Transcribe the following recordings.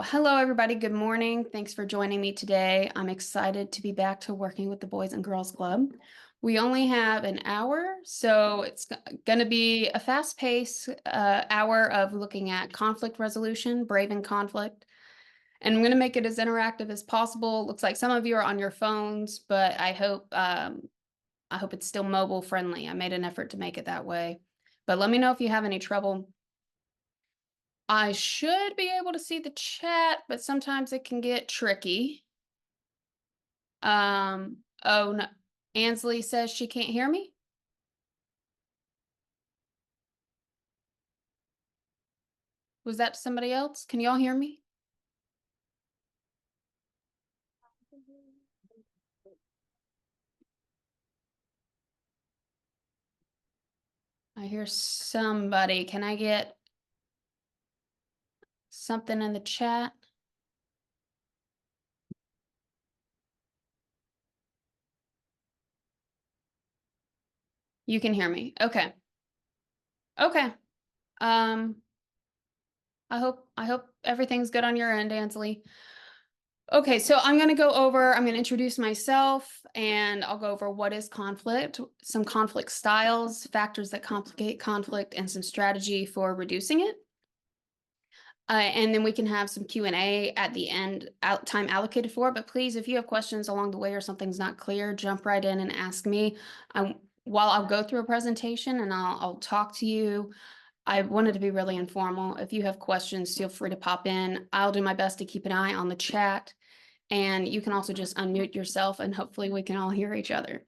So, hello everybody. Good morning. Thanks for joining me today. I'm excited to be back to working with the Boys and Girls Club. We only have an hour, so it's going to be a fast-paced hour of looking at conflict resolution, braving conflict, and I'm going to make it as interactive as possible. Looks like some of you are on your phones, but I hope it's still mobile friendly. I made an effort to make it that way. But let me know if you have any trouble. I should be able to see the chat, but sometimes it can get tricky. Oh no, Ansley says she can't hear me. Was that somebody else? Can y'all hear me? I hear somebody. Can I get something in the chat? You can hear me. Okay. Okay. Um, I hope everything's good on your end, Ansley. Okay, so I'm going to introduce myself and I'll go over what is conflict, some conflict styles, factors that complicate conflict, and some strategy for reducing it. And then we can have some Q&A at the end, time allocated for it. But please, if you have questions along the way or something's not clear, jump right in and ask me. While I'll go through a presentation and I'll talk to you, I wanted to be really informal. If you have questions, feel free to pop in. I'll do my best to keep an eye on the chat. And you can also just unmute yourself and hopefully we can all hear each other.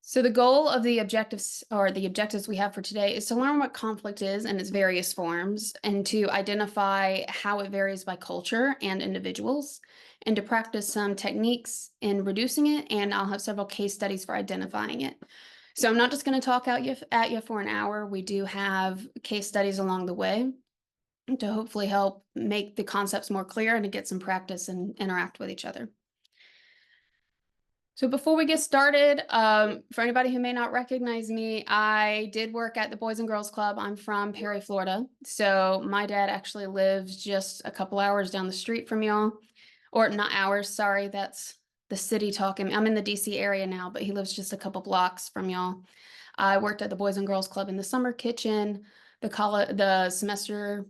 So the goal of the objectives we have for today is to learn what conflict is in its various forms and to identify how it varies by culture and individuals and to practice some techniques in reducing it. And I'll have several case studies for identifying it. So I'm not just going to talk at you for an hour. We do have case studies along the way to hopefully help make the concepts more clear and to get some practice and interact with each other. So before we get started, for anybody who may not recognize me, I did work at the Boys and Girls Club. I'm from Perry, Florida. So my dad actually lives just a couple hours down the street from y'all. Or not hours, sorry, that's the city talking. I'm in the DC area now, but he lives just a couple blocks from y'all. I worked at the Boys and Girls Club in the summer kitchen, the semester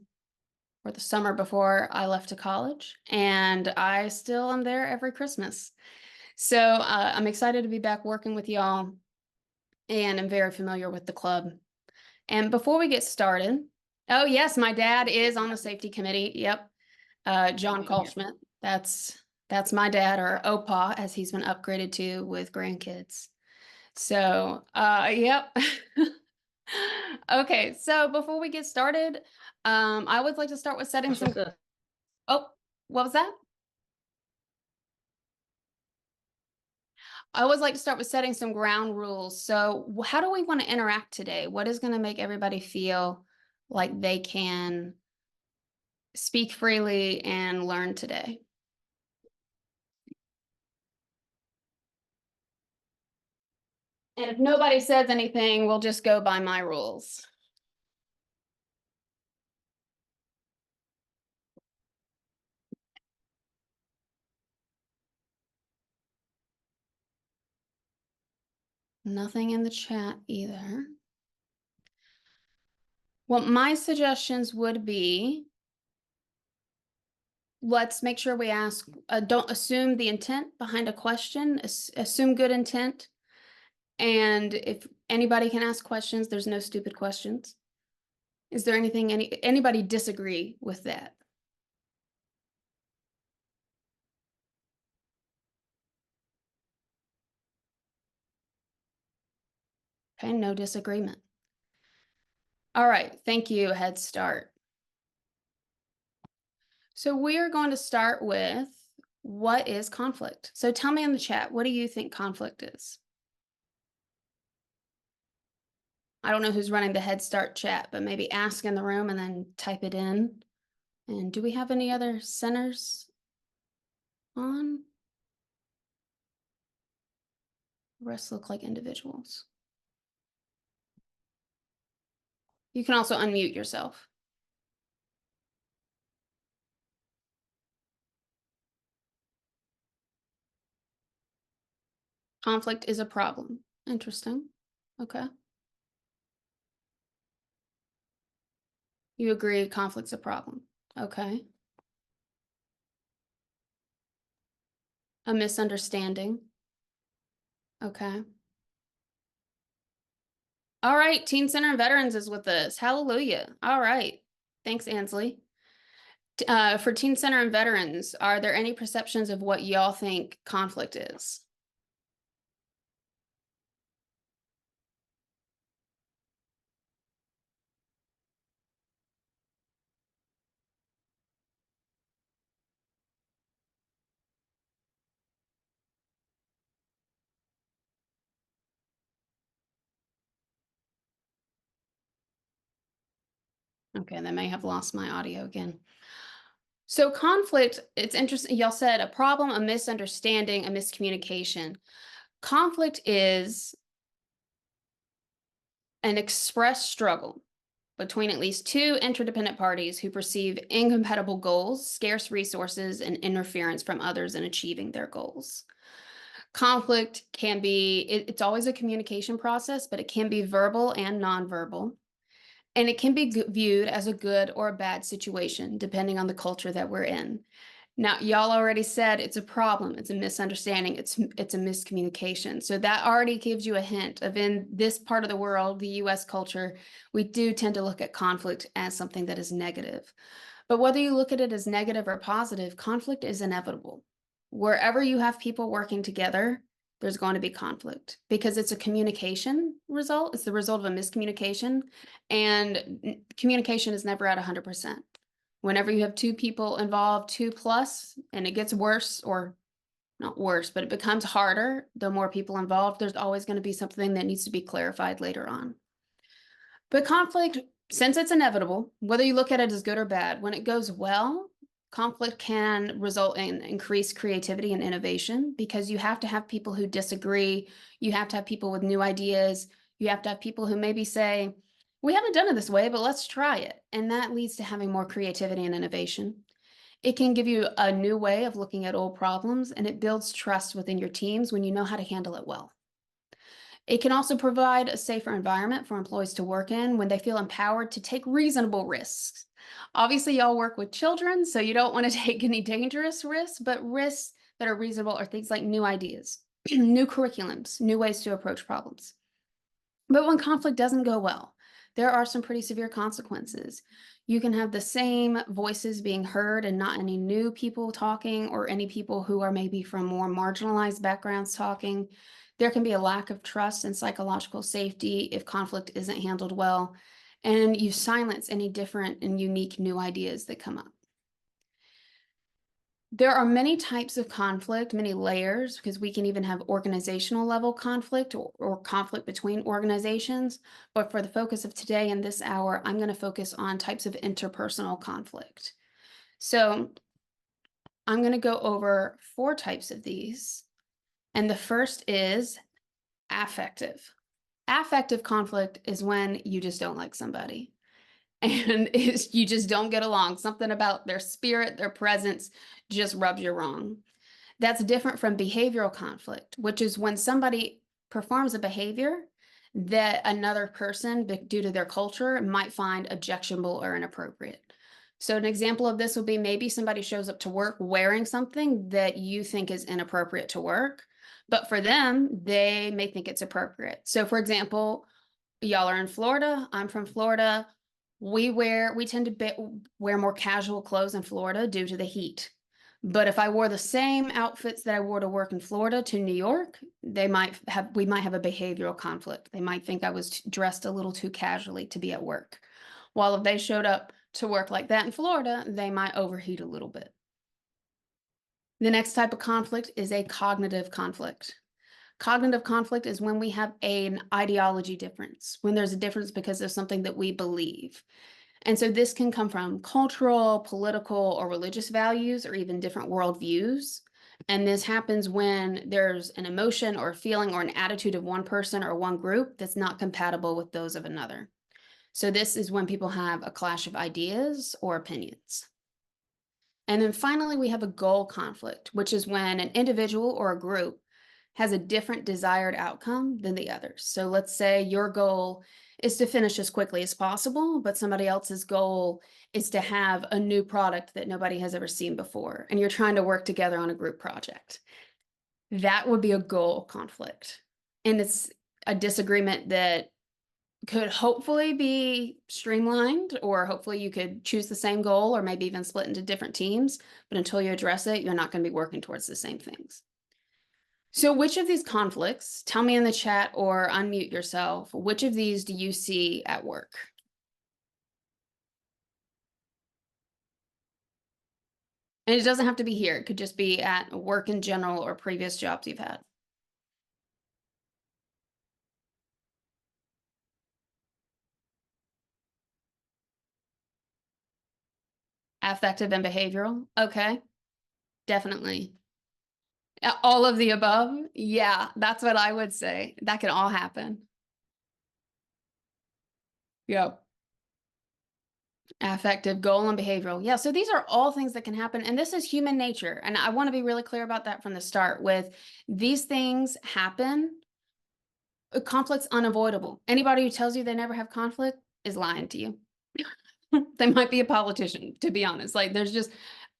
or the summer before I left to college, and I still am there every Christmas. So I'm excited to be back working with y'all, and I'm very familiar with the club. And before we get started, oh yes, my dad is on the safety committee. Yep, John Kalschmidt. That's my dad, or Opa, as he's been upgraded to with grandkids. So yep. Okay, so before we get started, I would like to start with setting some. Oh, what was that? I always like to start with setting some ground rules. So how do we want to interact today? What is going to make everybody feel like they can speak freely and learn today? And if nobody says anything, we'll just go by my rules. Nothing in the chat either. Well, my suggestions would be, let's make sure we ask, don't assume the intent behind a question, assume good intent. And if anybody can ask questions, there's no stupid questions. Is there anything anybody disagree with that? Okay, no disagreement. All right, thank you, Head Start. So we are going to start with, what is conflict? So tell me in the chat, what do you think conflict is? I don't know who's running the Head Start chat, but maybe ask in the room and then type it in. And do we have any other centers on? The rest look like individuals. You can also unmute yourself. Conflict is a problem. Interesting. Okay. You agree conflict's a problem. Okay. A misunderstanding. Okay. All right. Teen Center and Veterans is with us. Hallelujah. All right. Thanks, Ansley. For Teen Center and Veterans, are there any perceptions of what y'all think conflict is? Okay, they may have lost my audio again. So conflict, it's interesting. Y'all said a problem, a misunderstanding, a miscommunication. Conflict is an expressed struggle between at least two interdependent parties who perceive incompatible goals, scarce resources, and interference from others in achieving their goals. Conflict can be, it's always a communication process, but it can be verbal and nonverbal. And it can be viewed as a good or a bad situation, depending on the culture that we're in. Now, y'all already said it's a problem, it's a misunderstanding, it's a miscommunication. So that already gives you a hint of in this part of the world, the US culture, we do tend to look at conflict as something that is negative. But whether you look at it as negative or positive, conflict is inevitable. Wherever you have people working together, there's going to be conflict because it's a communication result. It's the result of a miscommunication, and communication is never at 100%. Whenever you have two people involved, two plus, and it gets worse, or not worse, but it becomes harder, the more people involved, there's always going to be something that needs to be clarified later on. But conflict, since it's inevitable, whether you look at it as good or bad, when it goes well, conflict can result in increased creativity and innovation because you have to have people who disagree. You have to have people with new ideas. You have to have people who maybe say, we haven't done it this way, but let's try it. And that leads to having more creativity and innovation. It can give you a new way of looking at old problems, and it builds trust within your teams when you know how to handle it well. It can also provide a safer environment for employees to work in when they feel empowered to take reasonable risks. Obviously, y'all work with children, so you don't want to take any dangerous risks, but risks that are reasonable are things like new ideas, new curriculums, new ways to approach problems. But when conflict doesn't go well, there are some pretty severe consequences. You can have the same voices being heard and not any new people talking or any people who are maybe from more marginalized backgrounds talking. There can be a lack of trust and psychological safety if conflict isn't handled well, and you silence any different and unique new ideas that come up. There are many types of conflict, many layers, because we can even have organizational level conflict or conflict between organizations. But for the focus of today in this hour, I'm going to focus on types of interpersonal conflict. So I'm going to go over 4 types of these. And the first is affective. Affective conflict is when you just don't like somebody and you just don't get along. Something about their spirit, their presence just rubs you wrong. That's different from behavioral conflict, which is when somebody performs a behavior that another person, due to their culture, might find objectionable or inappropriate. So an example of this would be maybe somebody shows up to work wearing something that you think is inappropriate to work, but for them, they may think it's appropriate. So for example, y'all are in Florida, I'm from Florida. We tend to wear more casual clothes in Florida due to the heat. But if I wore the same outfits that I wore to work in Florida to New York, we might have a behavioral conflict. They might think I was dressed a little too casually to be at work. While if they showed up to work like that in Florida, they might overheat a little bit. The next type of conflict is a cognitive conflict. Cognitive conflict is when we have an ideology difference, when there's a difference because of something that we believe. And so this can come from cultural, political, or religious values, or even different worldviews. And this happens when there's an emotion or a feeling or an attitude of one person or one group that's not compatible with those of another. So this is when people have a clash of ideas or opinions. And then finally, we have a goal conflict, which is when an individual or a group has a different desired outcome than the others. So let's say your goal is to finish as quickly as possible, but somebody else's goal is to have a new product that nobody has ever seen before, and you're trying to work together on a group project. That would be a goal conflict. And it's a disagreement that could hopefully be streamlined, or hopefully you could choose the same goal or maybe even split into different teams. But until you address it, you're not going to be working towards the same things. So which of these conflicts, tell me in the chat or unmute yourself, which of these do you see at work? And it doesn't have to be here. It could just be at work in general or previous jobs you've had. Affective and behavioral. Okay, definitely. All of the above. Yeah, that's what I would say. That can all happen. Yep. Affective, goal, and behavioral. Yeah, so these are all things that can happen, and this is human nature. And I want to be really clear about that from the start. With these things happen, conflict's unavoidable. Anybody who tells you they never have conflict is lying to you. They might be a politician, to be honest. Like, there's just,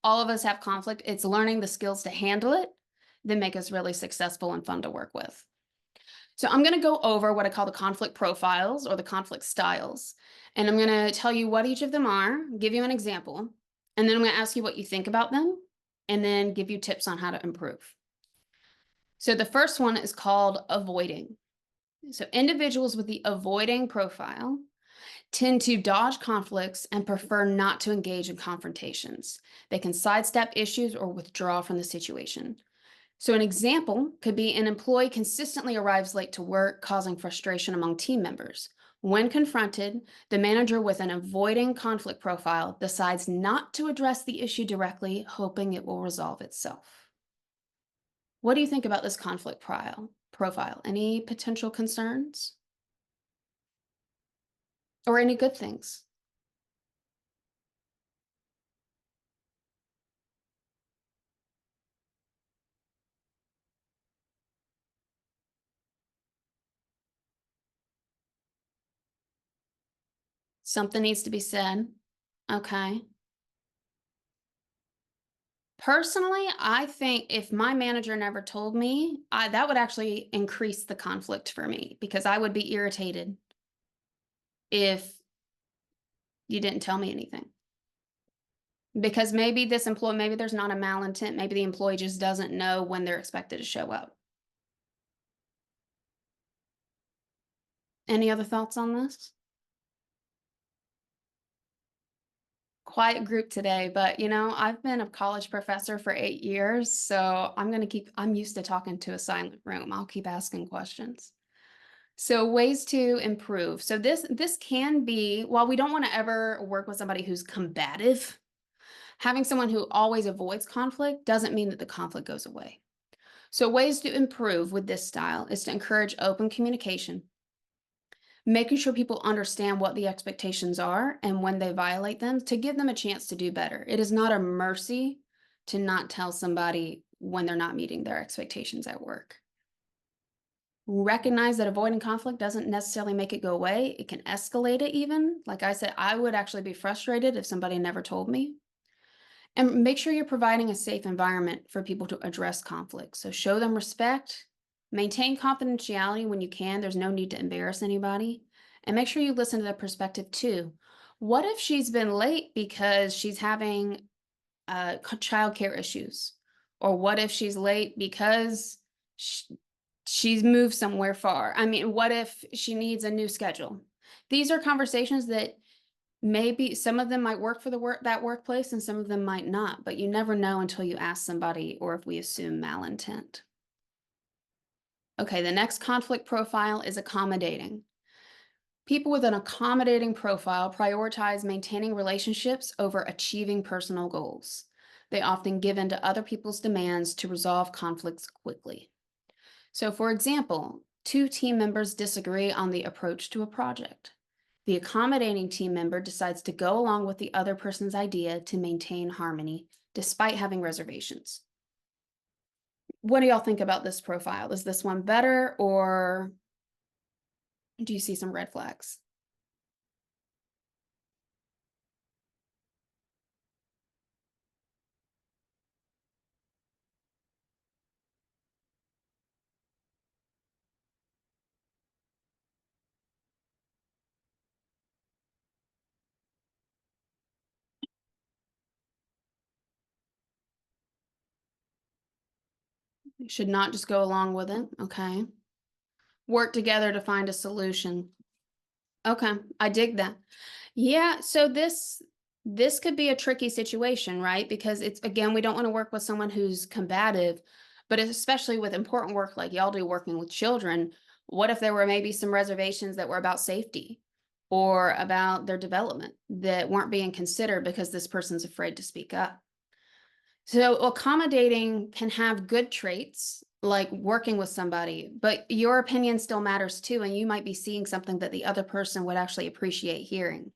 all of us have conflict. It's learning the skills to handle it that make us really successful and fun to work with. So I'm going to go over what I call the conflict profiles or the conflict styles. And I'm going to tell you what each of them are, give you an example, and then I'm going to ask you what you think about them, and then give you tips on how to improve. So the first one is called avoiding. So individuals with the avoiding profile tend to dodge conflicts and prefer not to engage in confrontations. They can sidestep issues or withdraw from the situation. So an example could be an employee consistently arrives late to work, causing frustration among team members. When confronted, the manager with an avoiding conflict profile decides not to address the issue directly, hoping it will resolve itself. What do you think about this conflict profile? Any potential concerns? Or any good things? Something needs to be said. Okay. Personally, I think if my manager never told me, that would actually increase the conflict for me, because I would be irritated if you didn't tell me anything. Because maybe maybe there's not a malintent, maybe the employee just doesn't know when they're expected to show up. Any other thoughts on this? Quiet group today, but I've been a college professor for 8 years, so I'm used to talking to a silent room. I'll keep asking questions. So ways to improve. So this can be, while we don't want to ever work with somebody who's combative, having someone who always avoids conflict doesn't mean that the conflict goes away. So ways to improve with this style is to encourage open communication, making sure people understand what the expectations are and when they violate them, to give them a chance to do better. It is not a mercy to not tell somebody when they're not meeting their expectations at work. Recognize that avoiding conflict doesn't necessarily make it go away. It can escalate it even. Like I said, I would actually be frustrated if somebody never told me. And make sure you're providing a safe environment for people to address conflict. So show them respect, maintain confidentiality when you can. There's no need to embarrass anybody. And make sure you listen to their perspective too. What if she's been late because she's having childcare issues? Or what if she's late because she's moved somewhere far? I mean, what if she needs a new schedule? These are conversations that maybe some of them might work for that workplace and some of them might not, but you never know until you ask somebody or if we assume malintent. Okay, the next conflict profile is accommodating. People with an accommodating profile prioritize maintaining relationships over achieving personal goals. They often give in to other people's demands to resolve conflicts quickly. So, for example, two team members disagree on the approach to a project. The accommodating team member decides to go along with the other person's idea to maintain harmony, despite having reservations. What do y'all think about this profile? Is this one better, or do you see some red flags? You should not just go along with it. Okay. Work together to find a solution. Okay, I dig that. Yeah, so this could be a tricky situation, right? Because it's, again, we don't want to work with someone who's combative, but especially with important work like y'all do working with children, what if there were maybe some reservations that were about safety or about their development that weren't being considered because this person's afraid to speak up? So accommodating can have good traits like working with somebody, but your opinion still matters too, and you might be seeing something that the other person would actually appreciate hearing.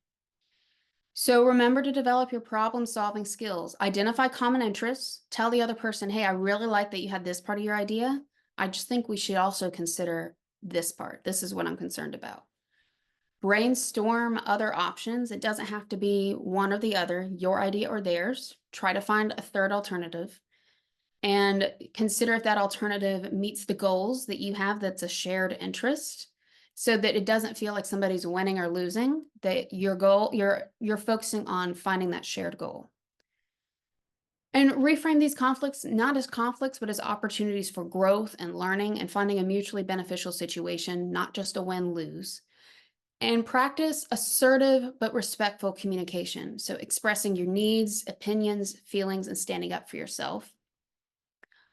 So remember to develop your problem solving skills. Identify common interests. Tell the other person, hey, I really like that you had this part of your idea. I just think we should also consider this part. This is what I'm concerned about. Brainstorm other options. It doesn't have to be one or the other, your idea or theirs. Try to find a third alternative and consider if that alternative meets the goals that you have that's a shared interest, so that it doesn't feel like somebody's winning or losing, that your goal, you're focusing on finding that shared goal. And reframe these conflicts not as conflicts, but as opportunities for growth and learning and finding a mutually beneficial situation, not just a win-lose. And practice assertive but respectful communication. So expressing your needs, opinions, feelings, and standing up for yourself.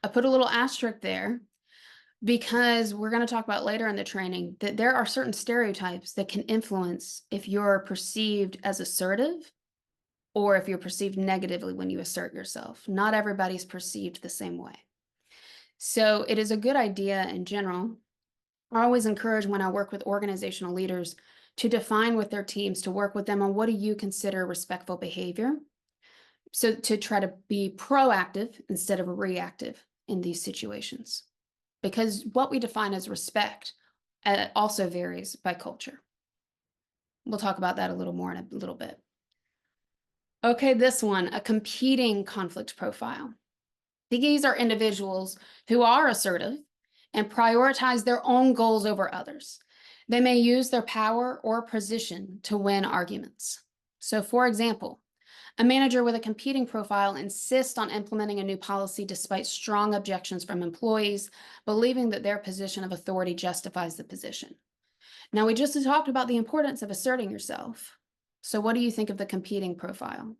I put a little asterisk there because we're going to talk about later in the training that there are certain stereotypes that can influence if you're perceived as assertive or if you're perceived negatively when you assert yourself. Not everybody's perceived the same way. So it is a good idea in general. I always encourage when I work with organizational leaders to define with their teams, to work with them on what do you consider respectful behavior. So to try to be proactive instead of reactive in these situations. Because what we define as respect also varies by culture. We'll talk about that a little more in a little bit. Okay, this one, a competing conflict profile. These are individuals who are assertive and prioritize their own goals over others. They may use their power or position to win arguments. So, for example, a manager with a competing profile insists on implementing a new policy despite strong objections from employees, believing that their position of authority justifies the position. Now, we just talked about the importance of asserting yourself. So what do you think of the competing profile?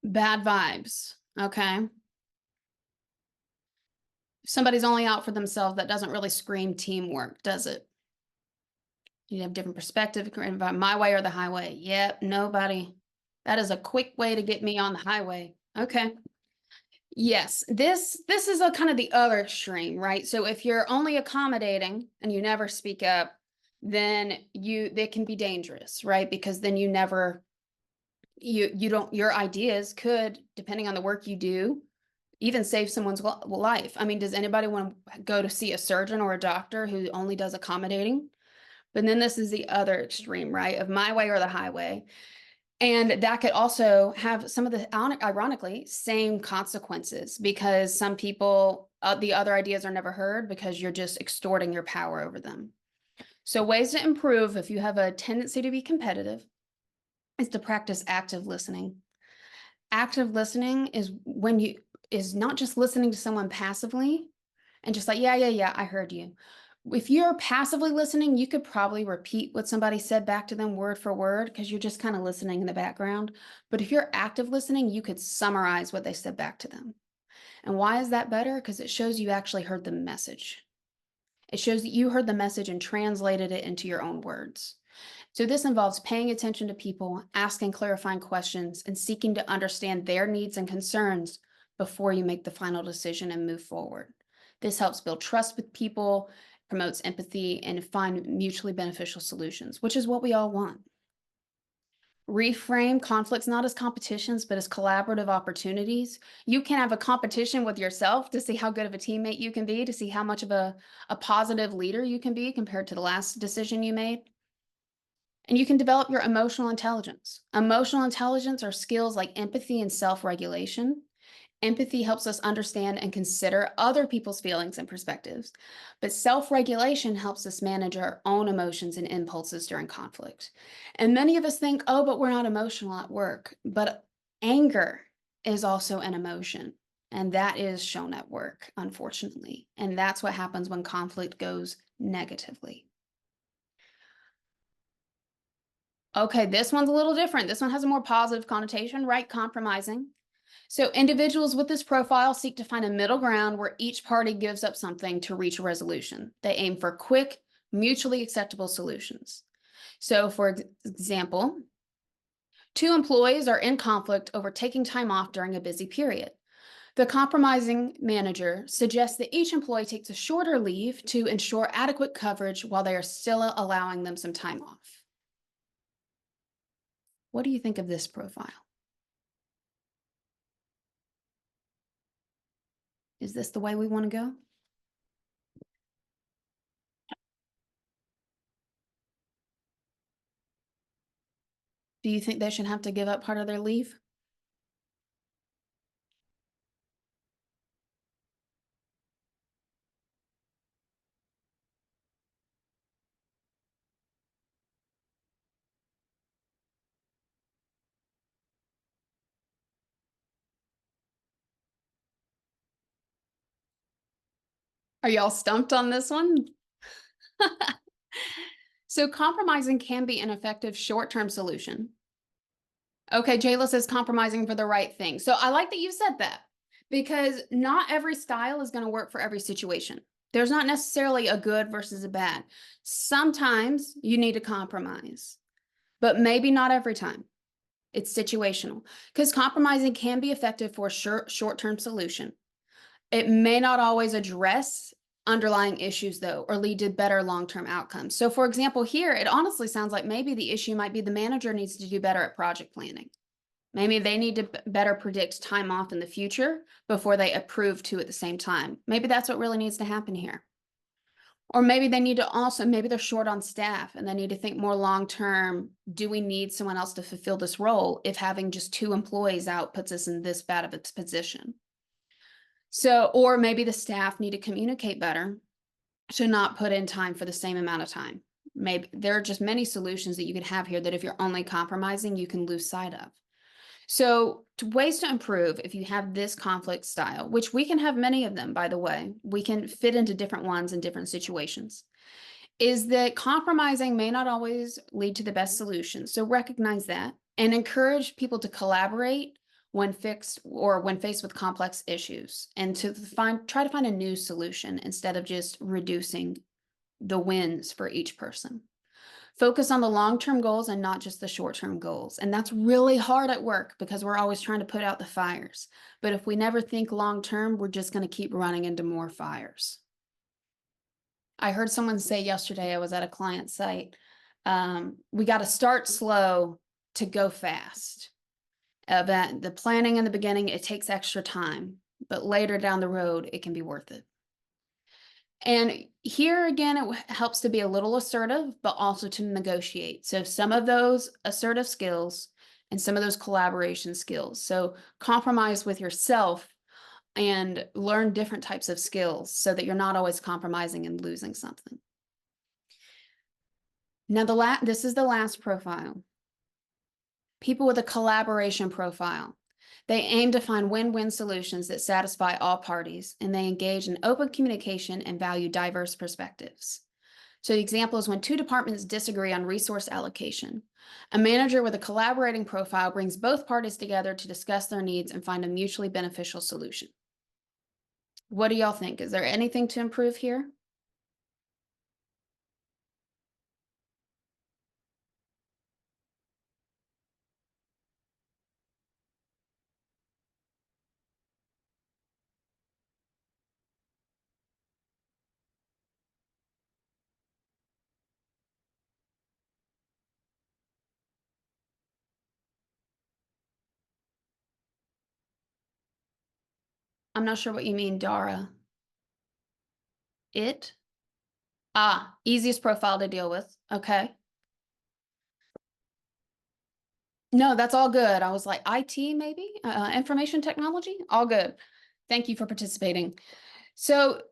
Bad vibes. Okay. If somebody's only out for themselves, that doesn't really scream teamwork, does it? You have different perspective, my way or the highway. Yep, nobody. That is a quick way to get me on the highway. Okay. Yes, this is a kind of the other extreme, right? So if you're only accommodating and you never speak up, then they can be dangerous, right? Because then you never you don't, your ideas could, depending on the work you do, even save someone's life. I mean, does anybody want to go to see a surgeon or a doctor who only does accommodating? But then this is the other extreme, right? Of my way or the highway. And that could also have some of the, ironically, same consequences, because some people, the other ideas are never heard because you're just extorting your power over them. So ways to improve if you have a tendency to be competitive is to practice active listening. Active listening is not just listening to someone passively and just like, yeah, I heard you. If you're passively listening, you could probably repeat what somebody said back to them word for word because you're just kind of listening in the background. But if you're active listening, you could summarize what they said back to them. And why is that better? Because it shows you actually heard the message. It shows that you heard the message and translated it into your own words. So this involves paying attention to people, asking clarifying questions, and seeking to understand their needs and concerns before you make the final decision and move forward. This helps build trust with people, promotes empathy, and find mutually beneficial solutions, which is what we all want. Reframe conflicts not as competitions, but as collaborative opportunities. You can have a competition with yourself to see how good of a teammate you can be, to see how much of a positive leader you can be compared to the last decision you made. And you can develop your emotional intelligence. Emotional intelligence are skills like empathy and self-regulation. Empathy helps us understand and consider other people's feelings and perspectives, but self-regulation helps us manage our own emotions and impulses during conflict. And many of us think, oh, but we're not emotional at work. But anger is also an emotion, and that is shown at work, unfortunately. And that's what happens when conflict goes negatively. Okay, this one's a little different. This one has a more positive connotation, right? Compromising. So individuals with this profile seek to find a middle ground where each party gives up something to reach a resolution. They aim for quick, mutually acceptable solutions. So for example, two employees are in conflict over taking time off during a busy period. The compromising manager suggests that each employee takes a shorter leave to ensure adequate coverage while they are still allowing them some time off. What do you think of this profile? Is this the way we want to go? Do you think they should have to give up part of their leave? Are y'all stumped on this one? So compromising can be an effective short-term solution. Okay, Jayla says compromising for the right thing. So I like that you said that, because not every style is going to work for every situation. There's not necessarily a good versus a bad. Sometimes you need to compromise, but maybe not every time. It's situational, because compromising can be effective for a short-term solution. It may not always address underlying issues, though, or lead to better long-term outcomes. So for example, here, it honestly sounds like maybe the issue might be the manager needs to do better at project planning. Maybe they need to better predict time off in the future before they approve two at the same time. Maybe that's what really needs to happen here. Or maybe they need to also, maybe they're short on staff and they need to think more long-term. Do we need someone else to fulfill this role if having just two employees out puts us in this bad of a position? So, or maybe the staff need to communicate better to not put in time for the same amount of time. Maybe there are just many solutions that you could have here that if you're only compromising, you can lose sight of. So ways to improve if you have this conflict style, which we can have many of them, by the way, we can fit into different ones in different situations, is that compromising may not always lead to the best solution. So recognize that and encourage people to collaborate when faced with complex issues, and to try to find a new solution instead of just reducing the wins for each person. Focus on the long-term goals and not just the short-term goals. And that's really hard at work because we're always trying to put out the fires. But if we never think long-term, we're just going to keep running into more fires. I heard someone say yesterday, I was at a client site, we got to start slow to go fast. That the planning in the beginning, it takes extra time, but later down the road, it can be worth it. And here again, it helps to be a little assertive, but also to negotiate. So some of those assertive skills and some of those collaboration skills. So compromise with yourself and learn different types of skills so that you're not always compromising and losing something. Now, this is the last profile. People with a collaboration profile. They aim to find win-win solutions that satisfy all parties, and they engage in open communication and value diverse perspectives. So the example is when two departments disagree on resource allocation. A manager with a collaborating profile brings both parties together to discuss their needs and find a mutually beneficial solution. What do y'all think? Is there anything to improve here? I'm not sure what you mean, Dara. It? Easiest profile to deal with. Okay. No, that's all good. I was like, IT maybe? Information technology? All good. Thank you for participating. So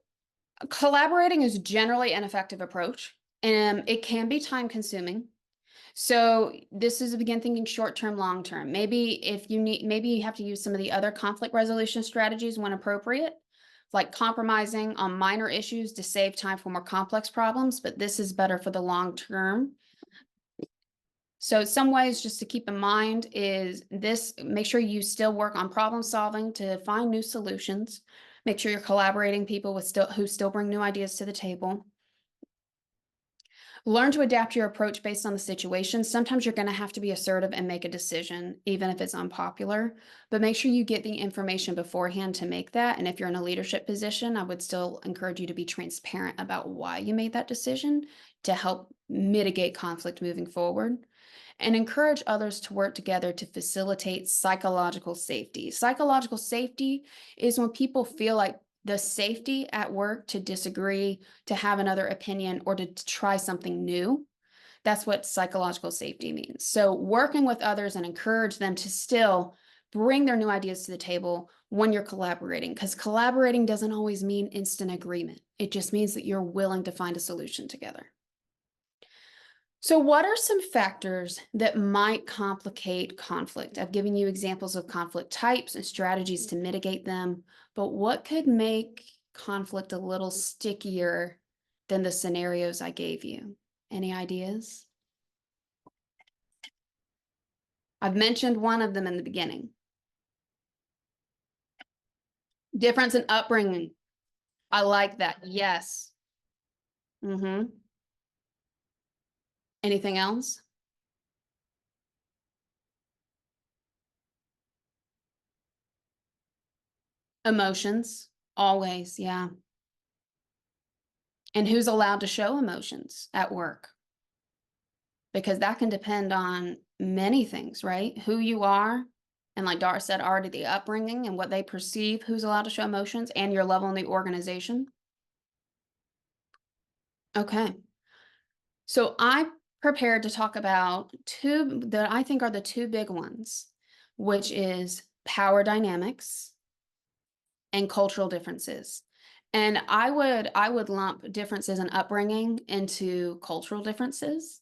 collaborating is generally an effective approach, and it can be time consuming. So this is begin thinking short term, long term. Maybe if you need, maybe you have to use some of the other conflict resolution strategies when appropriate, like compromising on minor issues to save time for more complex problems, but this is better for the long term. So some ways just to keep in mind is this, make sure you still work on problem solving to find new solutions. Make sure you're collaborating people with who still bring new ideas to the table. Learn to adapt your approach based on the situation. Sometimes you're going to have to be assertive and make a decision, even if it's unpopular, but make sure you get the information beforehand to make that. And if you're in a leadership position, I would still encourage you to be transparent about why you made that decision to help mitigate conflict moving forward. And encourage others to work together to facilitate psychological safety. Psychological safety is when people feel like the safety at work to disagree, to have another opinion, or to try something new. That's what psychological safety means. So working with others and encourage them to still bring their new ideas to the table when you're collaborating, because collaborating doesn't always mean instant agreement. It just means that you're willing to find a solution together. So what are some factors that might complicate conflict? I've given you examples of conflict types and strategies to mitigate them, but what could make conflict a little stickier than the scenarios I gave you? Any ideas? I've mentioned one of them in the beginning. Difference in upbringing. I like that. Yes. Mm-hmm. Anything else? Emotions. Always, yeah. And who's allowed to show emotions at work? Because that can depend on many things, right? Who you are, and like Dara said already, the upbringing and what they perceive, who's allowed to show emotions, and your level in the organization. Okay. So I prepared to talk about two that I think are the two big ones, which is power dynamics and cultural differences. And I would lump differences in upbringing into cultural differences.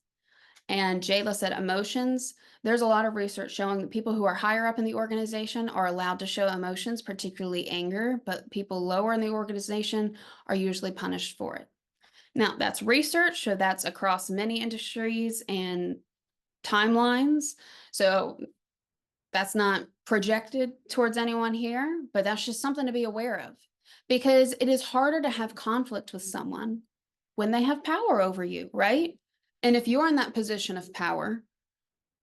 And Jayla said emotions. There's a lot of research showing that people who are higher up in the organization are allowed to show emotions, particularly anger, but people lower in the organization are usually punished for it. Now, that's research, so that's across many industries and timelines. So that's not projected towards anyone here, but that's just something to be aware of, because it is harder to have conflict with someone when they have power over you, right? And if you're in that position of power,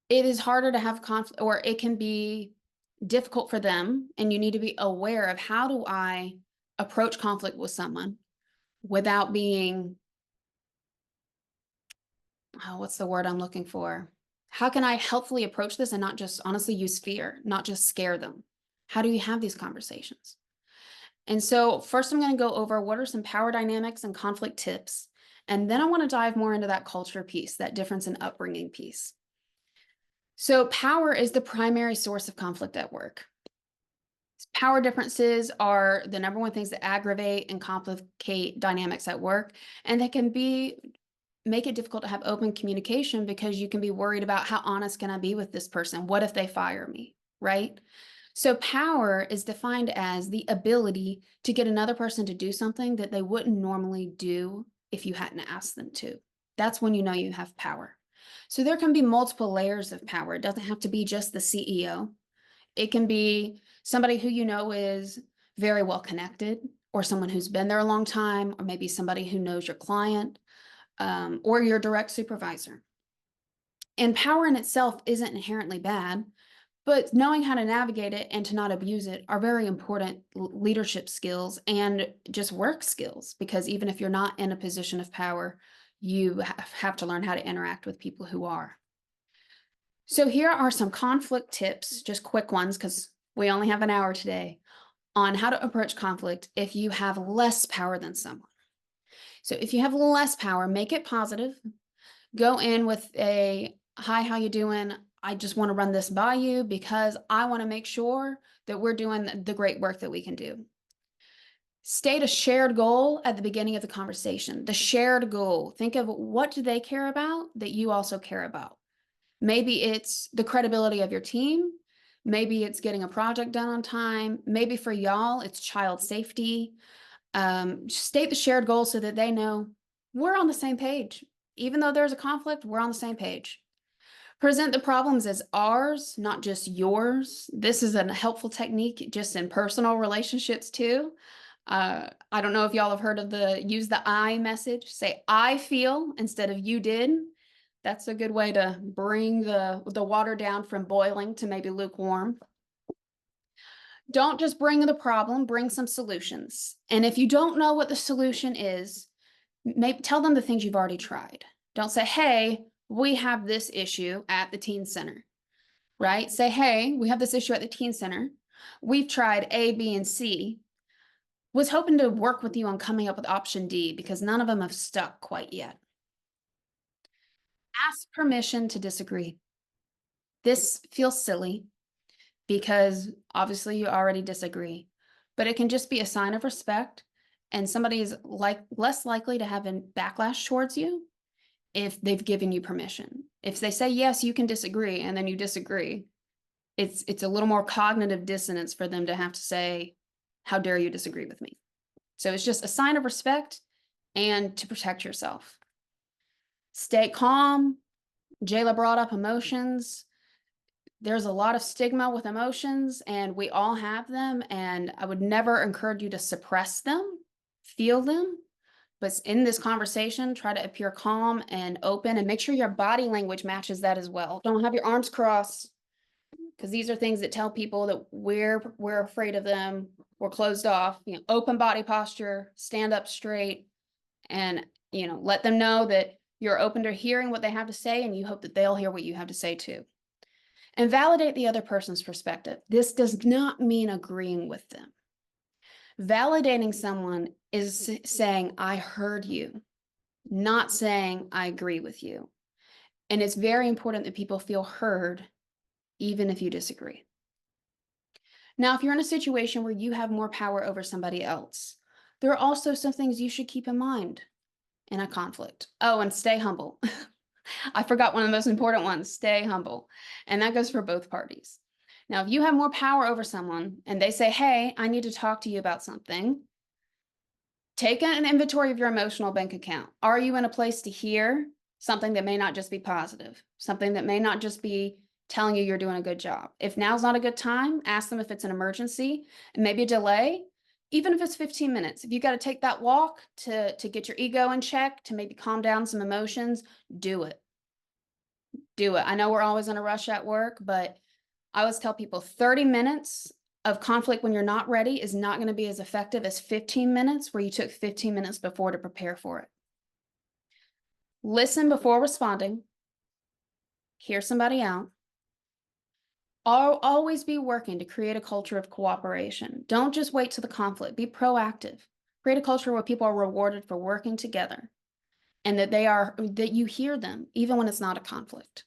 it is harder to have conflict, or it can be difficult for them. And you need to be aware of, how do I approach conflict with someone without being, what's the word I'm looking for? How can I helpfully approach this and not just honestly use fear, not just scare them? How do you have these conversations? And so first I'm going to go over what are some power dynamics and conflict tips. And then I want to dive more into that culture piece, that difference in upbringing piece. So power is the primary source of conflict at work. Power differences are the number one things that aggravate and complicate dynamics at work. And they can make it difficult to have open communication, because you can be worried about, how honest can I be with this person? What if they fire me, right? So power is defined as the ability to get another person to do something that they wouldn't normally do if you hadn't asked them to. That's when you know you have power. So there can be multiple layers of power. It doesn't have to be just the CEO. It can be somebody who you know is very well connected, or someone who's been there a long time, or maybe somebody who knows your client, or your direct supervisor. And power in itself isn't inherently bad, but knowing how to navigate it and to not abuse it are very important leadership skills and just work skills, because even if you're not in a position of power, you have to learn how to interact with people who are. So here are some conflict tips, just quick ones, because we only have an hour today, on how to approach conflict if you have less power than someone. So if you have less power, make it positive. Go in with a, hi, how you doing? I just want to run this by you because I want to make sure that we're doing the great work that we can do. State a shared goal at the beginning of the conversation. The shared goal. Think of what do they care about that you also care about. Maybe it's the credibility of your team. Maybe it's getting a project done on time. Maybe for y'all, it's child safety. State the shared goal so that they know we're on the same page. Even though there's a conflict, we're on the same page. Present the problems as ours, not just yours. This is a helpful technique just in personal relationships too. I don't know if y'all have heard of use the I message. Say, I feel instead of you did. That's a good way to bring the water down from boiling to maybe lukewarm. Don't just bring the problem, bring some solutions. And if you don't know what the solution is, maybe tell them the things you've already tried. Don't say, hey, we have this issue at the teen center, right? Say, hey, we have this issue at the teen center. We've tried A, B, and C. Was hoping to work with you on coming up with option D because none of them have stuck quite yet. Ask permission to disagree. This feels silly because obviously you already disagree, but it can just be a sign of respect, and somebody is less likely to have a backlash towards you if they've given you permission. If they say, yes, you can disagree, and then you disagree, it's a little more cognitive dissonance for them to have to say, how dare you disagree with me? So it's just a sign of respect and to protect yourself. Stay calm. Jayla brought up emotions. There's a lot of stigma with emotions, and we all have them, and I would never encourage you to suppress them. Feel them. But in this conversation, try to appear calm and open, and make sure your body language matches that as well. Don't have your arms crossed, because these are things that tell people that we're afraid of them. We're closed off. Open body posture, stand up straight, and let them know that you're open to hearing what they have to say, and you hope that they'll hear what you have to say too. And validate the other person's perspective. This does not mean agreeing with them. Validating someone is saying, I heard you, not saying I agree with you. And it's very important that people feel heard, even if you disagree. Now, if you're in a situation where you have more power over somebody else, there are also some things you should keep in mind in a conflict. Oh, and stay humble. I forgot one of the most important ones, stay humble. And that goes for both parties. Now, if you have more power over someone and they say, hey, I need to talk to you about something, take an inventory of your emotional bank account. Are you in a place to hear something that may not just be positive, something that may not just be telling you you're doing a good job? If now's not a good time, ask them if it's an emergency and maybe a delay, even if it's 15 minutes. If you got to take that walk to get your ego in check, to maybe calm down some emotions, do it. Do it. I know we're always in a rush at work, but I always tell people 30 minutes of conflict when you're not ready is not going to be as effective as 15 minutes where you took 15 minutes before to prepare for it. Listen before responding. Hear somebody out. Always be working to create a culture of cooperation. Don't just wait till the conflict. Be proactive. Create a culture where people are rewarded for working together, and that you hear them even when it's not a conflict.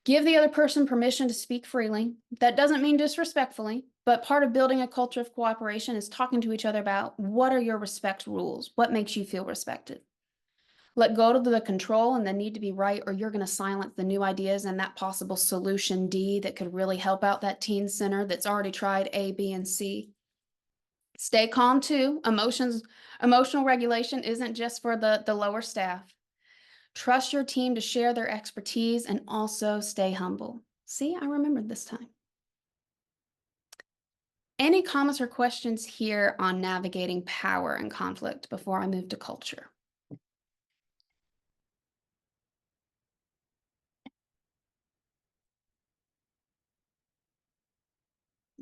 Give the other person permission to speak freely. That doesn't mean disrespectfully, but part of building a culture of cooperation is talking to each other about what are your respect rules? What makes you feel respected? Let go of the control and the need to be right, or you're going to silence the new ideas and that possible solution D that could really help out that teen center that's already tried A, B, and C. Stay calm too. Emotional regulation isn't just for the lower staff. Trust your team to share their expertise and also stay humble. See, I remembered this time. Any comments or questions here on navigating power and conflict before I move to culture?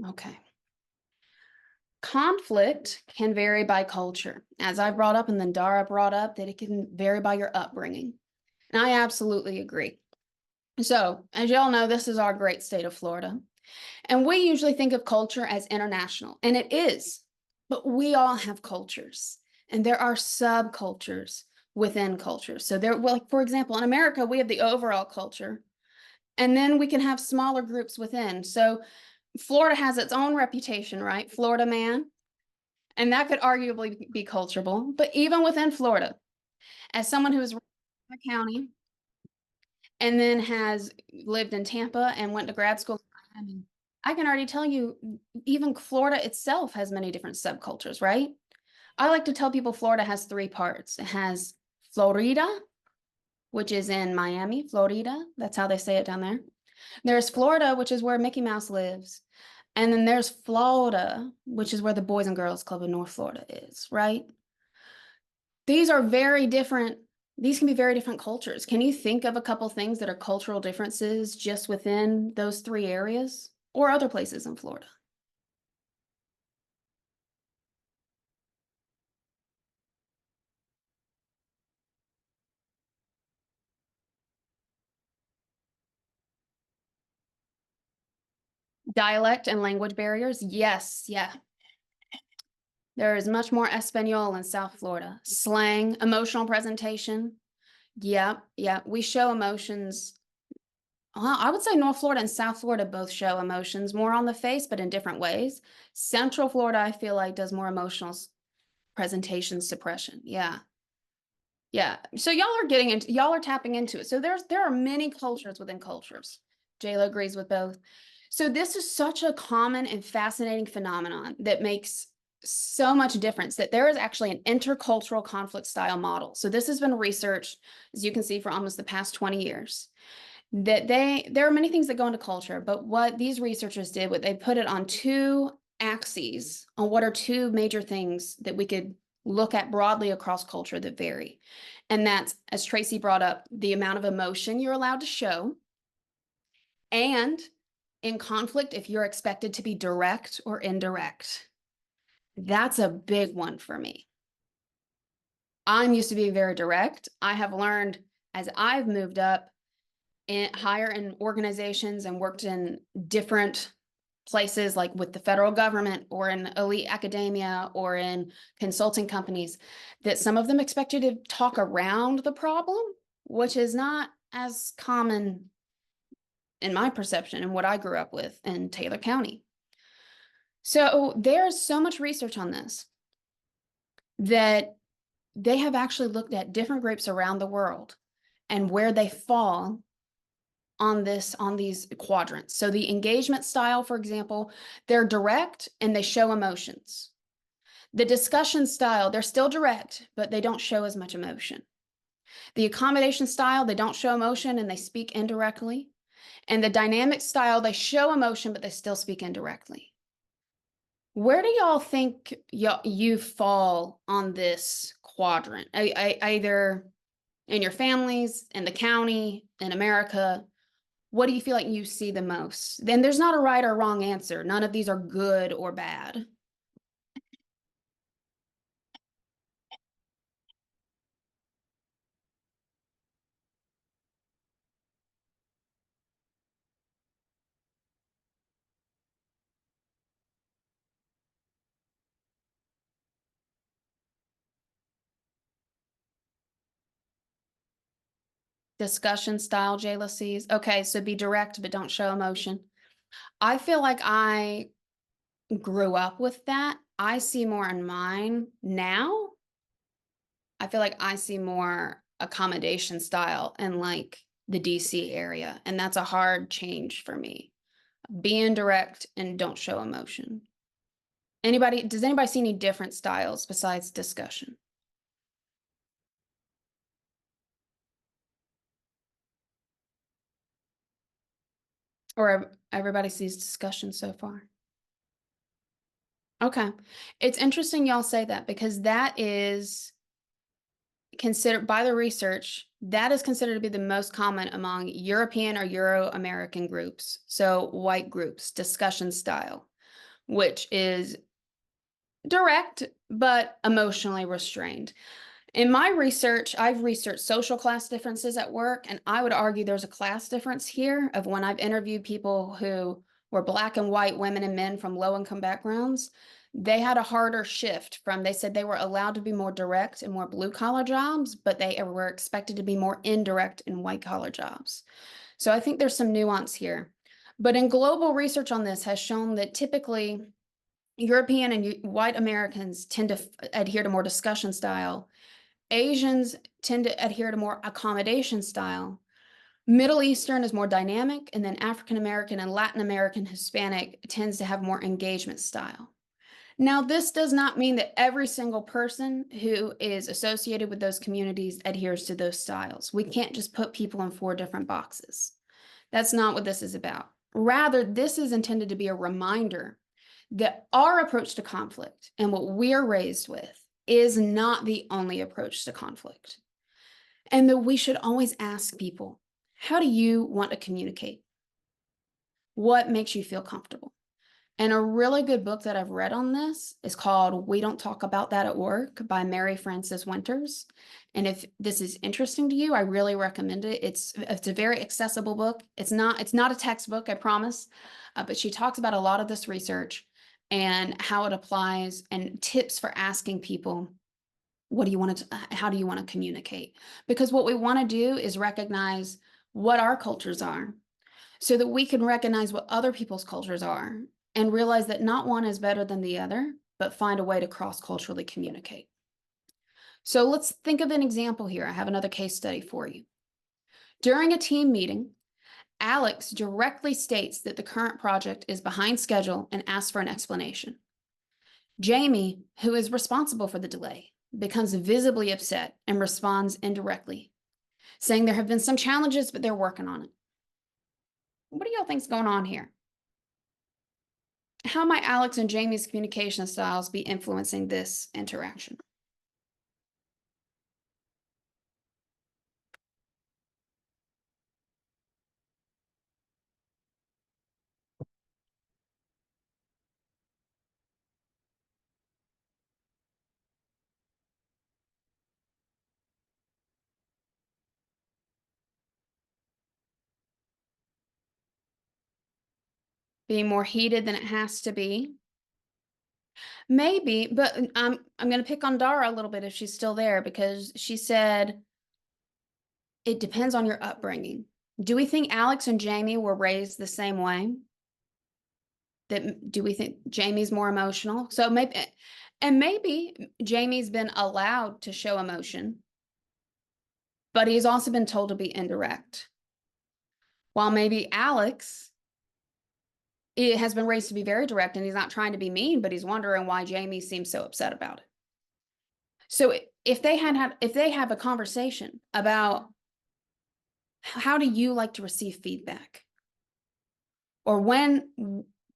Okay. Conflict can vary by culture. As I brought up and then Dara brought up that it can vary by your upbringing. And I absolutely agree. So, as y'all know, this is our great state of Florida. And we usually think of culture as international, and it is, but we all have cultures, and there are subcultures within cultures. So there, well, like for example, in America, we have the overall culture, and then we can have smaller groups within. So Florida has its own reputation, right? Florida man, and that could arguably be culturable. But even within Florida, as someone who's in a county and then has lived in Tampa and went to grad school, I mean, I can already tell you, even Florida itself has many different subcultures, right? I like to tell people Florida has three parts. It has Florida, which is in Miami, Florida. That's how they say it down there. There's Florida, which is where Mickey Mouse lives. And then there's Florida, which is where the Boys and Girls Club of North Florida is, right? These are very different. These can be very different cultures. Can you think of a couple things that are cultural differences just within those three areas or other places in Florida? Dialect and language barriers? Yes, yeah. There is much more Espanol in South Florida. Slang, emotional presentation. Yeah, yeah. We show emotions. Well, I would say North Florida and South Florida both show emotions more on the face, but in different ways. Central Florida, I feel like, does more emotional presentation suppression. Yeah. Yeah. So y'all are tapping into it. So there are many cultures within cultures. JLo agrees with both. So this is such a common and fascinating phenomenon that makes so much difference that there is actually an intercultural conflict style model. So this has been researched, as you can see, for almost the past 20 years. That there are many things that go into culture, but what these researchers did, what they put it on two axes on what are two major things that we could look at broadly across culture that vary. And that's, as Tracy brought up, the amount of emotion you're allowed to show. And in conflict, if you're expected to be direct or indirect. That's a big one for me. I'm used to being very direct. I have learned as I've moved up higher in organizations and worked in different places like with the federal government or in elite academia or in consulting companies, that some of them expect you to talk around the problem, which is not as common in my perception and what I grew up with in Taylor County. So there's so much research on this that they have actually looked at different groups around the world and where they fall on these quadrants. So the engagement style, for example, they're direct and they show emotions. The discussion style, they're still direct, but they don't show as much emotion. The accommodation style, they don't show emotion and they speak indirectly. And the dynamic style, they show emotion, but they still speak indirectly. Where do y'all think you fall on this quadrant? Either in your families, in the county, in America? What do you feel like you see the most? Then there's not a right or wrong answer. None of these are good or bad. Discussion style jealousies. Okay, so be direct, but don't show emotion. I feel like I grew up with that. I see more in mine now. I feel like I see more accommodation style in like the DC area. And that's a hard change for me. Be indirect and don't show emotion. Does anybody see any different styles besides discussion? Or everybody sees discussion so far? Okay. It's interesting y'all say that because that is considered by the research, that is considered to be the most common among European or Euro-American groups. So white groups, discussion style, which is direct but emotionally restrained. In my research, I've researched social class differences at work, and I would argue there's a class difference here of when I've interviewed people who were Black and white women and men from low-income backgrounds. They had a harder shift from, they said they were allowed to be more direct in more blue-collar jobs, but they were expected to be more indirect in white-collar jobs. So I think there's some nuance here. But in global research on this has shown that typically European and white Americans tend to adhere to more discussion style. Asians tend to adhere to more accommodation style. Middle Eastern is more dynamic, and then African American and Latin American Hispanic tends to have more engagement style. Now, this does not mean that every single person who is associated with those communities adheres to those styles. We can't just put people in 4 different boxes. That's not what this is about. Rather, this is intended to be a reminder that our approach to conflict and what we are raised with is not the only approach to conflict. And that we should always ask people, how do you want to communicate? What makes you feel comfortable? And a really good book that I've read on this is called We Don't Talk About That at Work by Mary Frances Winters. And if this is interesting to you, I really recommend it. It's a very accessible book. It's not a textbook, I promise, but she talks about a lot of this research and how it applies and tips for asking people, how do you want to communicate? Because what we want to do is recognize what our cultures are so that we can recognize what other people's cultures are and realize that not one is better than the other, but find a way to cross-culturally communicate. So let's think of an example here. I have another case study for you. During a team meeting, Alex directly states that the current project is behind schedule and asks for an explanation. Jamie, who is responsible for the delay, becomes visibly upset and responds indirectly, saying there have been some challenges, but they're working on it. What do y'all think's going on here? How might Alex and Jamie's communication styles be influencing this interaction? Being more heated than it has to be? Maybe, but I'm going to pick on Dara a little bit if she's still there, because she said it depends on your upbringing. Do we think Alex and Jamie were raised the same way? Do we think Jamie's more emotional? So maybe Jamie's been allowed to show emotion, but he's also been told to be indirect. While maybe Alex has been raised to be very direct, and he's not trying to be mean, but he's wondering why Jamie seems so upset about it. So if they have a conversation about how do you like to receive feedback, or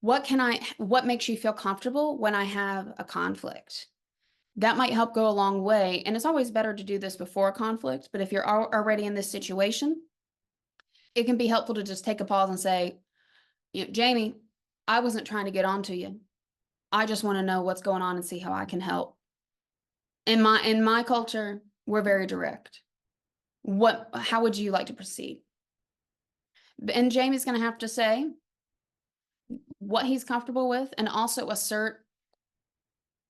what makes you feel comfortable when I have a conflict, that might help go a long way. And it's always better to do this before a conflict, but if you're already in this situation, it can be helpful to just take a pause and say, Jamie, I wasn't trying to get on to you. I just want to know what's going on and see how I can help. In my culture, we're very direct. How would you like to proceed? And Jamie's going to have to say what he's comfortable with, and also assert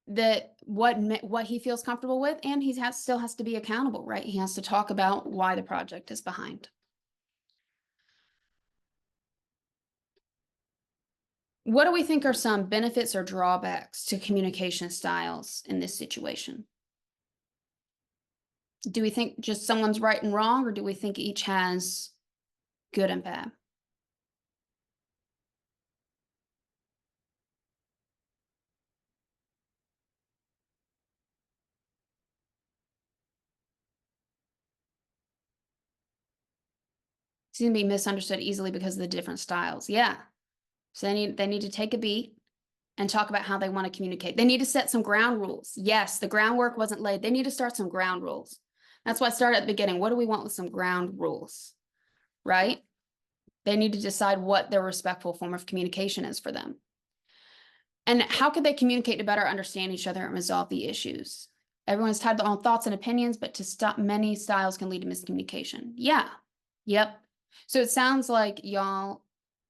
that what he feels comfortable with, and he still has to be accountable, right? He has to talk about why the project is behind. What do we think are some benefits or drawbacks to communication styles in this situation? Do we think just someone's right and wrong, or do we think each has good and bad? It's going to be misunderstood easily because of the different styles. Yeah. So they need to take a beat and talk about how they want to communicate. They need to set some ground rules. Yes, the groundwork wasn't laid. They need to start some ground rules. That's why I started at the beginning. What do we want with some ground rules, right? They need to decide what their respectful form of communication is for them. And how could they communicate to better understand each other and resolve the issues? Everyone's tied their own thoughts and opinions, but to stop many styles can lead to miscommunication. Yeah. Yep. So it sounds like y'all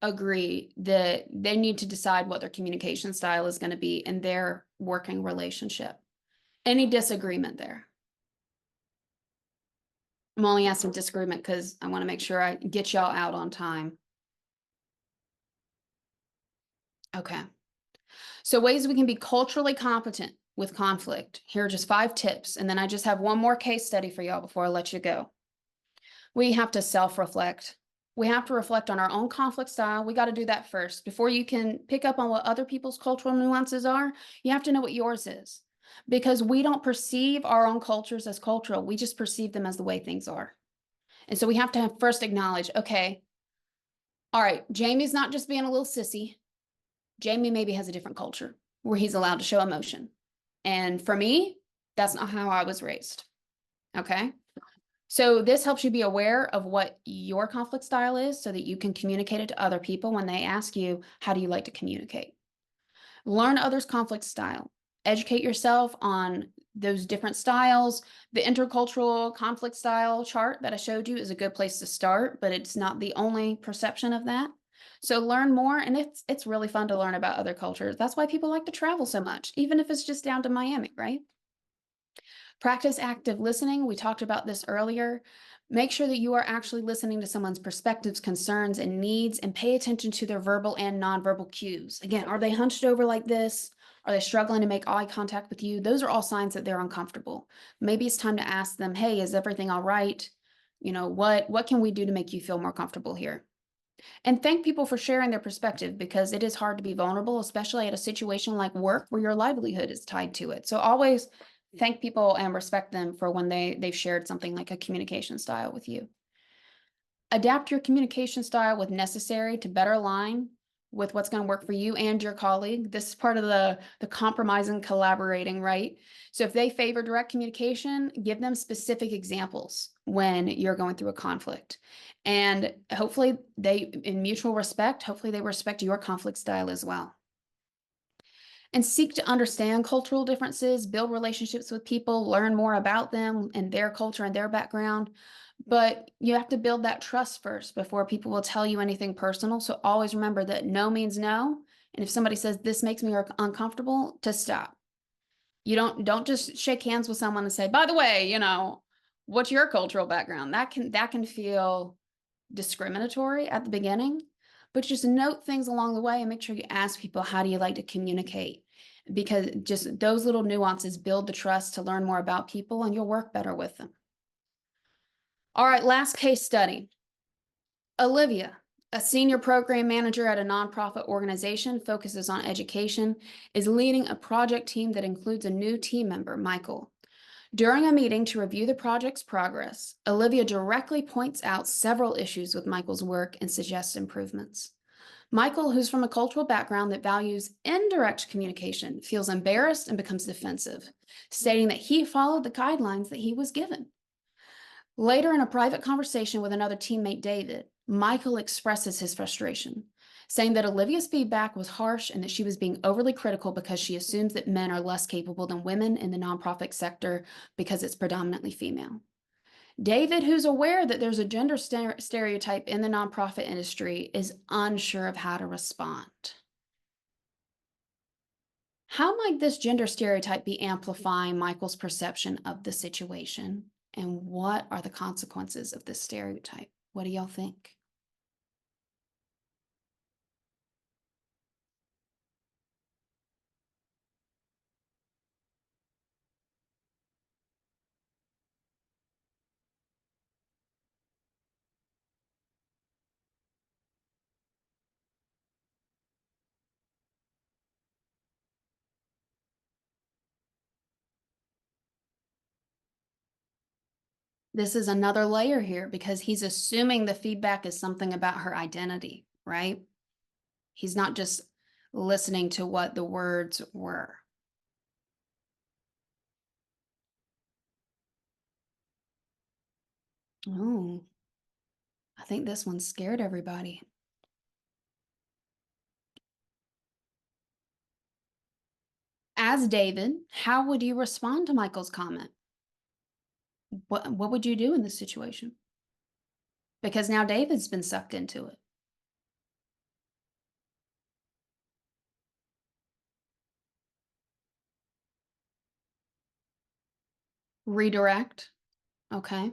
agree that they need to decide what their communication style is going to be in their working relationship. Any disagreement there? I'm only asking disagreement because I want to make sure I get y'all out on time. Okay. So ways we can be culturally competent with conflict. Here are just 5 tips, and then I just have one more case study for y'all before I let you go. We have to self-reflect. We have to reflect on our own conflict style. We got to do that first. Before you can pick up on what other people's cultural nuances are, you have to know what yours is. Because we don't perceive our own cultures as cultural. We just perceive them as the way things are. And so we have to first acknowledge, okay, all right, Jamie's not just being a little sissy. Jamie maybe has a different culture where he's allowed to show emotion. And for me, that's not how I was raised. Okay. So this helps you be aware of what your conflict style is so that you can communicate it to other people when they ask you, how do you like to communicate? Learn others' conflict style. Educate yourself on those different styles. The intercultural conflict style chart that I showed you is a good place to start, but it's not the only perception of that. So learn more, and it's really fun to learn about other cultures. That's why people like to travel so much, even if it's just down to Miami, right? Practice active listening. We talked about this earlier. Make sure that you are actually listening to someone's perspectives, concerns, and needs, and pay attention to their verbal and nonverbal cues. Again, are they hunched over like this? Are they struggling to make eye contact with you? Those are all signs that they're uncomfortable. Maybe it's time to ask them, hey, is everything all right? You know, what can we do to make you feel more comfortable here? And thank people for sharing their perspective, because it is hard to be vulnerable, especially at a situation like work where your livelihood is tied to it. So always thank people and respect them for when they've shared something like a communication style with you. Adapt your communication style with necessary to better align with what's going to work for you and your colleague. This is part of the compromise and collaborating, right? So if they favor direct communication, give them specific examples when you're going through a conflict. And hopefully in mutual respect, hopefully they respect your conflict style as well. And seek to understand cultural differences, build relationships with people, learn more about them and their culture and their background. But you have to build that trust first before people will tell you anything personal. So always remember that no means no. And if somebody says this makes me uncomfortable, to stop. You don't just shake hands with someone and say, by the way, what's your cultural background? That can feel discriminatory at the beginning, but just note things along the way and make sure you ask people, how do you like to communicate? Because just those little nuances build the trust to learn more about people, and you'll work better with them. All right, last case study. Olivia, a senior program manager at a nonprofit organization, focuses on education, is leading a project team that includes a new team member, Michael. During a meeting to review the project's progress, Olivia directly points out several issues with Michael's work and suggests improvements. Michael, who's from a cultural background that values indirect communication, feels embarrassed and becomes defensive, stating that he followed the guidelines that he was given. Later, in a private conversation with another teammate, David, Michael expresses his frustration, saying that Olivia's feedback was harsh and that she was being overly critical because she assumes that men are less capable than women in the nonprofit sector because it's predominantly female. David, who's aware that there's a gender stereotype in the nonprofit industry, is unsure of how to respond. How might this gender stereotype be amplifying Michael's perception of the situation? And what are the consequences of this stereotype? What do y'all think? This is another layer here because he's assuming the feedback is something about her identity, right? He's not just listening to what the words were. Oh, I think this one scared everybody. As David, how would you respond to Michael's comment? What would you do in this situation? Because now David's been sucked into it. Redirect. Okay.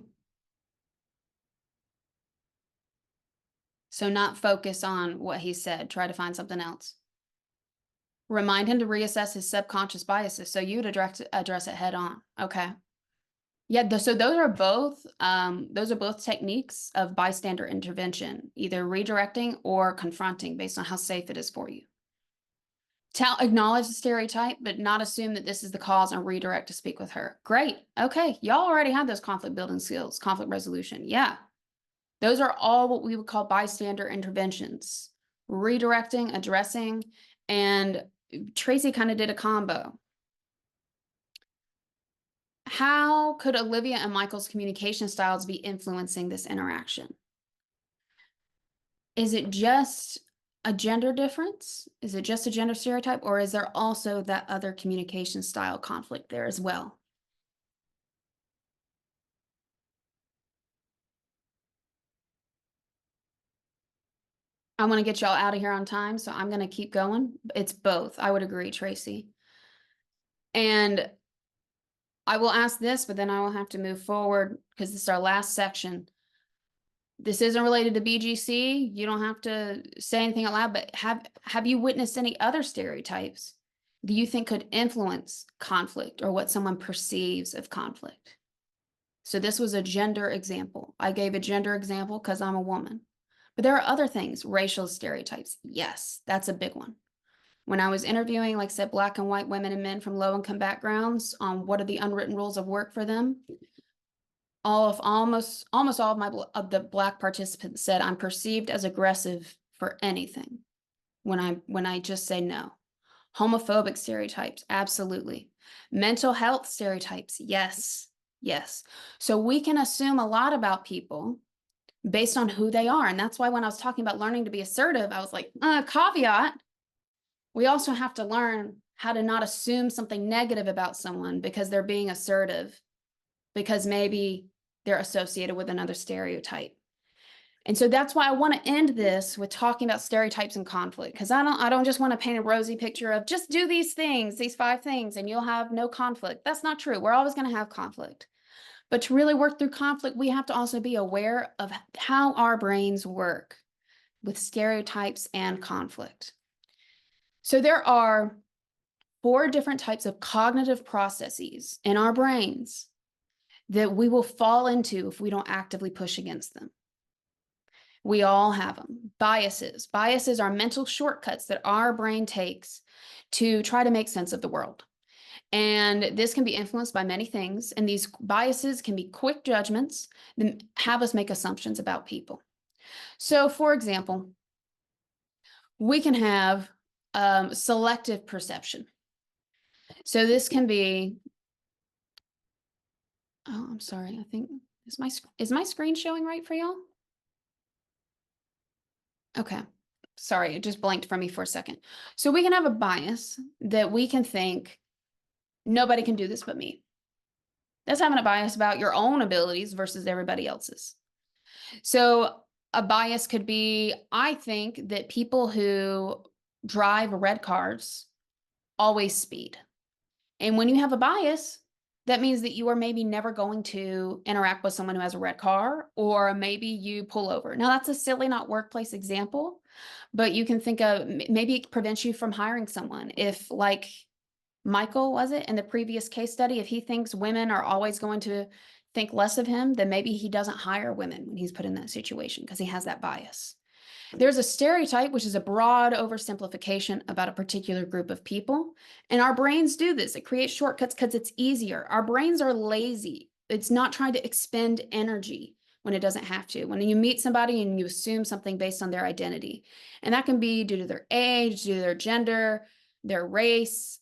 So not focus on what he said. Try to find something else. Remind him to reassess his subconscious biases. So you'd address it head on. Okay. Yeah, so those are both techniques of bystander intervention, either redirecting or confronting based on how safe it is for you. Acknowledge the stereotype, but not assume that this is the cause and redirect to speak with her. Great. Okay. Y'all already have those conflict building skills, conflict resolution. Yeah. Those are all what we would call bystander interventions. Redirecting, addressing, and Tracy kind of did a combo. How could Olivia and Michael's communication styles be influencing this interaction? Is it just a gender difference? Is it just a gender stereotype? Or is there also that other communication style conflict there as well? I want to get y'all out of here on time, so I'm going to keep going. It's both. I would agree, Tracy. And I will ask this, but then I will have to move forward because this is our last section. This isn't related to BGC. You don't have to say anything out loud, but have you witnessed any other stereotypes do you think could influence conflict or what someone perceives of conflict? So this was a gender example. I gave a gender example because I'm a woman. But there are other things, racial stereotypes. Yes, that's a big one. When I was interviewing, like I said, Black and white women and men from low-income backgrounds on what are the unwritten rules of work for them, almost all of the Black participants said, I'm perceived as aggressive for anything when I just say no. Homophobic stereotypes, absolutely. Mental health stereotypes, yes, yes. So we can assume a lot about people based on who they are. And that's why when I was talking about learning to be assertive, I was like, caveat, we also have to learn how to not assume something negative about someone because they're being assertive, because maybe they're associated with another stereotype. And so that's why I want to end this with talking about stereotypes and conflict, because I don't just want to paint a rosy picture of just do these things, these 5 things, and you'll have no conflict. That's not true. We're always going to have conflict. But to really work through conflict, we have to also be aware of how our brains work with stereotypes and conflict. So there are 4 different types of cognitive processes in our brains that we will fall into if we don't actively push against them. We all have them. Biases. Biases are mental shortcuts that our brain takes to try to make sense of the world. And this can be influenced by many things. And these biases can be quick judgments that have us make assumptions about people. So, for example, we can have selective perception. So this can be, oh, I'm sorry. I think, is my screen showing right for y'all? Okay. Sorry, it just blanked from me for a second. So we can have a bias that we can think, nobody can do this but me. That's having a bias about your own abilities versus everybody else's. So a bias could be, I think that people who drive red cars always speed. And when you have a bias, that means that you are maybe never going to interact with someone who has a red car, or maybe you pull over. Now, that's a silly, not workplace example, but you can think of maybe it prevents you from hiring someone. If, like Michael, was it in the previous case study, if he thinks women are always going to think less of him, then maybe he doesn't hire women when he's put in that situation because he has that bias. There's a stereotype, which is a broad oversimplification about a particular group of people. And our brains do this. It creates shortcuts because it's easier. Our brains are lazy. It's not trying to expend energy when it doesn't have to. When you meet somebody and you assume something based on their identity, and that can be due to their age, due to their gender, their race,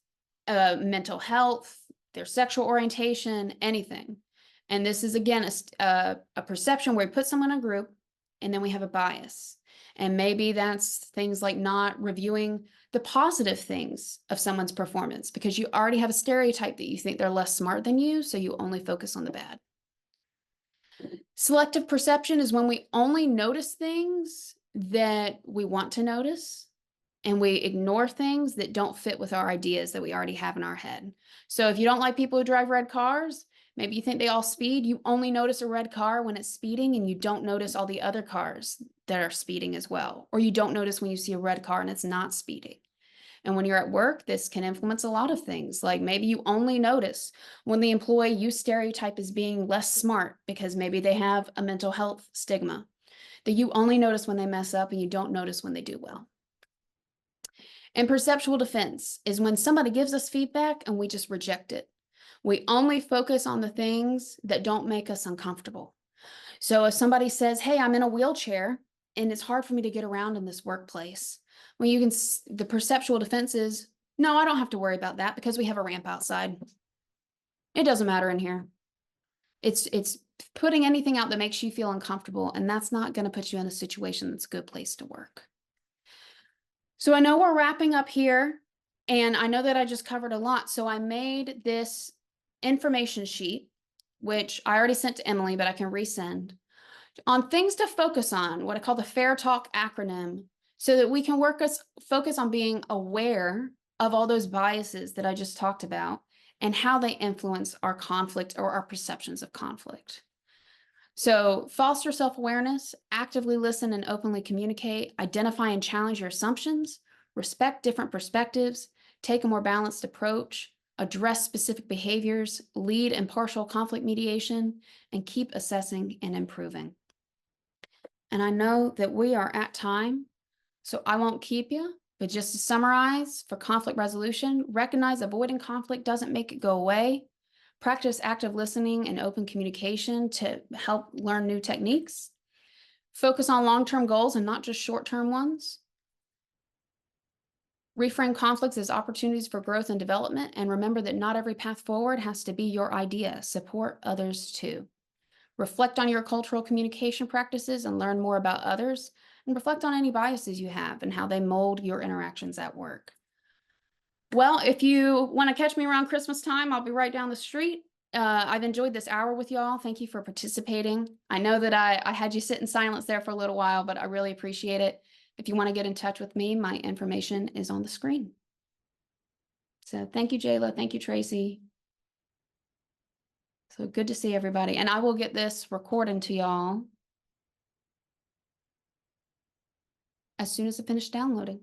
mental health, their sexual orientation, anything. And this is, again, a perception where we put someone in a group and then we have a bias. And maybe that's things like not reviewing the positive things of someone's performance because you already have a stereotype that you think they're less smart than you, so you only focus on the bad. Selective perception is when we only notice things that we want to notice, and we ignore things that don't fit with our ideas that we already have in our head. So if you don't like people who drive red cars, Maybe you think they all speed. You only notice a red car when it's speeding and you don't notice all the other cars that are speeding as well. Or you don't notice when you see a red car and it's not speeding. And when you're at work, this can influence a lot of things. Like maybe you only notice when the employee you stereotype as being less smart because maybe they have a mental health stigma, that you only notice when they mess up and you don't notice when they do well. And perceptual defense is when somebody gives us feedback and we just reject it. We only focus on the things that don't make us uncomfortable. So if somebody says, hey, I'm in a wheelchair and it's hard for me to get around in this workplace, well, the perceptual defense is, no, I don't have to worry about that because we have a ramp outside. It doesn't matter in here. It's putting anything out that makes you feel uncomfortable, and that's not going to put you in a situation that's a good place to work. So I know we're wrapping up here, and I know that I just covered a lot. So I made this information sheet, which I already sent to Emily, but I can resend, on things to focus on, what I call the FAIR Talk acronym, so that we can focus on being aware of all those biases that I just talked about and how they influence our conflict or our perceptions of conflict. So foster self-awareness, actively listen and openly communicate, identify and challenge your assumptions, respect different perspectives, take a more balanced approach, address specific behaviors, lead impartial conflict mediation, and keep assessing and improving. And I know that we are at time, so I won't keep you, but just to summarize, for conflict resolution, recognize avoiding conflict doesn't make it go away. Practice active listening and open communication to help learn new techniques. Focus on long-term goals and not just short-term ones. Reframe conflicts as opportunities for growth and development, and remember that not every path forward has to be your idea. Support others too. Reflect on your cultural communication practices and learn more about others, and reflect on any biases you have and how they mold your interactions at work. Well, if you want to catch me around Christmas time, I'll be right down the street. I've enjoyed this hour with y'all. Thank you for participating. I know that I had you sit in silence there for a little while, but I really appreciate it. If you want to get in touch with me, my information is on the screen. So thank you, Jayla. Thank you, Tracy. So good to see everybody. And I will get this recording to y'all as soon as I finish downloading.